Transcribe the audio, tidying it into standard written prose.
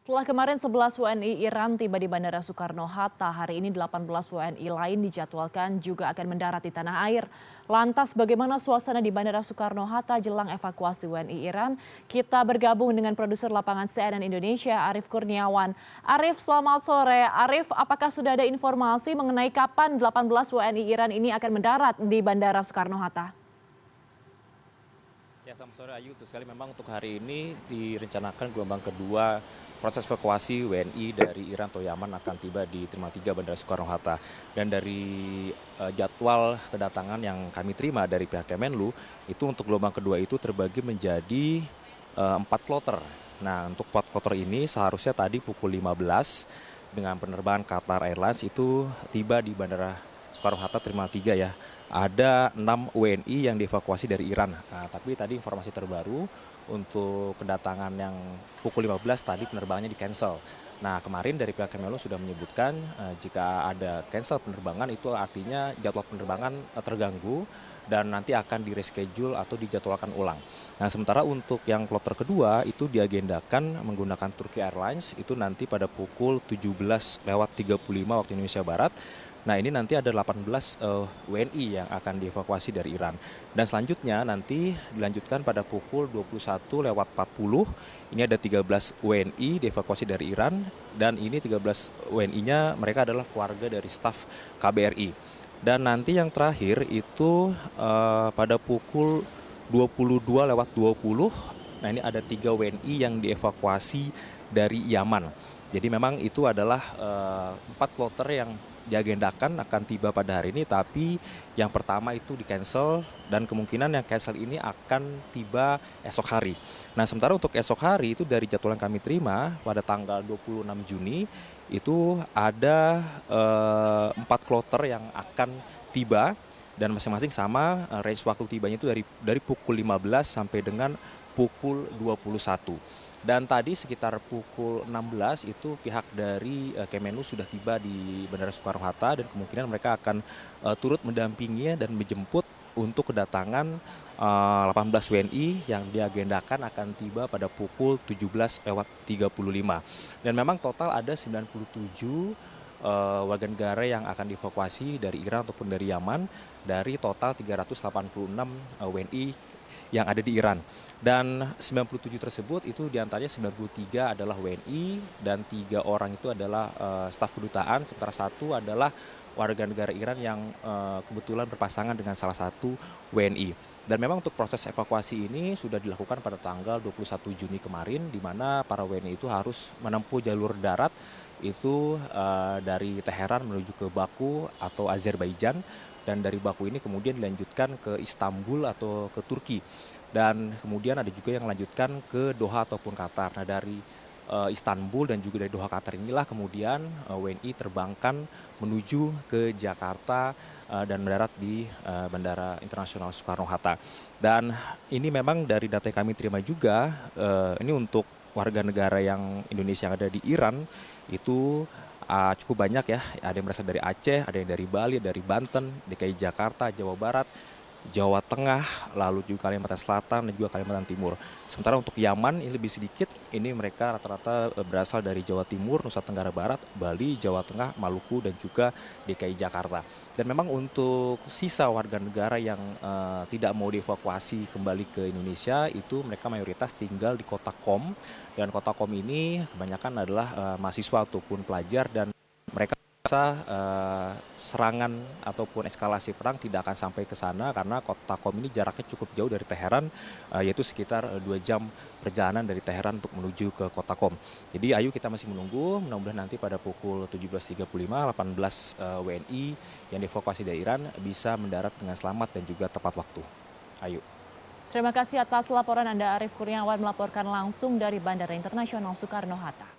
Setelah kemarin 11 WNI Iran tiba di Bandara Soekarno-Hatta, hari ini 18 WNI lain dijadwalkan juga akan mendarat di tanah air. Lantas bagaimana suasana di Bandara Soekarno-Hatta jelang evakuasi WNI Iran? Kita bergabung dengan produser lapangan CNN Indonesia, Arief Kurniawan. Arief, selamat sore. Arief, apakah sudah ada informasi mengenai kapan 18 WNI Iran ini akan mendarat di Bandara Soekarno-Hatta? Ya, selamat sore Ayu. Betul sekali, memang untuk hari ini direncanakan gelombang kedua proses evakuasi WNI dari Iran atau Yaman akan tiba di Terminal 3 Bandara Soekarno-Hatta. Dan dari jadwal kedatangan yang kami terima dari pihak Kemenlu, itu untuk gelombang kedua itu terbagi menjadi 4 kloter. Nah, untuk 4 kloter ini seharusnya tadi pukul 15 dengan penerbangan Qatar Airlines itu tiba di Bandara Soekarno-Hatta Terminal 3 ya. Ada 6 WNI yang dievakuasi dari Iran. Nah, tapi tadi informasi terbaru untuk kedatangan yang pukul 15 tadi penerbangannya di-cancel. Nah, kemarin dari pihak Kemenlu sudah menyebutkan jika ada cancel penerbangan itu artinya jadwal penerbangan terganggu dan nanti akan di-reschedule atau dijadwalkan ulang. Nah, sementara untuk yang kloter kedua itu diagendakan menggunakan Turki Airlines itu nanti pada pukul 17:35 waktu Indonesia Barat. Nah, ini nanti ada 18 WNI yang akan dievakuasi dari Iran. Dan selanjutnya nanti dilanjutkan pada pukul 21:40. Ini ada 13 WNI dievakuasi dari Iran dan ini 13 WNI-nya mereka adalah keluarga dari staf KBRI. Dan nanti yang terakhir itu pada pukul 22:20. Nah, ini ada 3 WNI yang dievakuasi dari Yaman. Jadi memang itu adalah 4 kloter yang diagendakan akan tiba pada hari ini, tapi yang pertama itu di-cancel dan kemungkinan yang cancel ini akan tiba esok hari. Nah, sementara untuk esok hari itu dari jadwal yang kami terima pada tanggal 26 Juni itu ada 4 kloter yang akan tiba dan masing-masing sama range waktu tibanya itu dari pukul 15 sampai dengan pukul 21. Dan tadi sekitar pukul 16 itu pihak dari Kemenlu sudah tiba di Bandara Soekarno-Hatta dan kemungkinan mereka akan turut mendampinginya dan menjemput untuk kedatangan 18 WNI yang diagendakan akan tiba pada pukul 17:35. Dan memang total ada 97 warga negara yang akan dievakuasi dari Iran ataupun dari Yaman dari total 386 WNI yang ada di Iran. Dan 97 tersebut itu diantaranya 93 adalah WNI dan 3 orang itu adalah staf kedutaan, sementara 1 adalah warga negara Iran yang kebetulan berpasangan dengan salah satu WNI. Dan memang untuk proses evakuasi ini sudah dilakukan pada tanggal 21 Juni kemarin, di mana para WNI itu harus menempuh jalur darat itu dari Teheran menuju ke Baku atau Azerbaijan. Dan dari Baku ini kemudian dilanjutkan ke Istanbul atau ke Turki. Dan kemudian ada juga yang melanjutkan ke Doha ataupun Qatar. Nah, dari Istanbul dan juga dari Doha Qatar inilah kemudian WNI terbangkan menuju ke Jakarta dan mendarat di Bandara Internasional Soekarno-Hatta. Dan ini memang dari data yang kami terima juga, ini untuk warga negara yang Indonesia yang ada di Iran itu cukup banyak ya, ada yang berasal dari Aceh, ada yang dari Bali, dari Banten, DKI Jakarta, Jawa Barat, Jawa Tengah, lalu juga Kalimantan Selatan dan juga Kalimantan Timur. Sementara untuk Yaman ini lebih sedikit, ini mereka rata-rata berasal dari Jawa Timur, Nusa Tenggara Barat, Bali, Jawa Tengah, Maluku dan juga DKI Jakarta. Dan memang untuk sisa warga negara yang tidak mau dievakuasi kembali ke Indonesia itu mereka mayoritas tinggal di kota Qom, dan kota Qom ini kebanyakan adalah mahasiswa ataupun pelajar dan mereka rasa serangan ataupun eskalasi perang tidak akan sampai ke sana karena kota Qom ini jaraknya cukup jauh dari Teheran, yaitu sekitar 2 jam perjalanan dari Teheran untuk menuju ke kota Qom. Jadi Ayu, kita masih menunggu, mudah-mudahan nanti pada pukul 17:35 18 WNI yang dievakuasi dari Iran bisa mendarat dengan selamat dan juga tepat waktu. Ayu. Terima kasih atas laporan Anda, Arief Kurniawan, melaporkan langsung dari Bandara Internasional Soekarno-Hatta.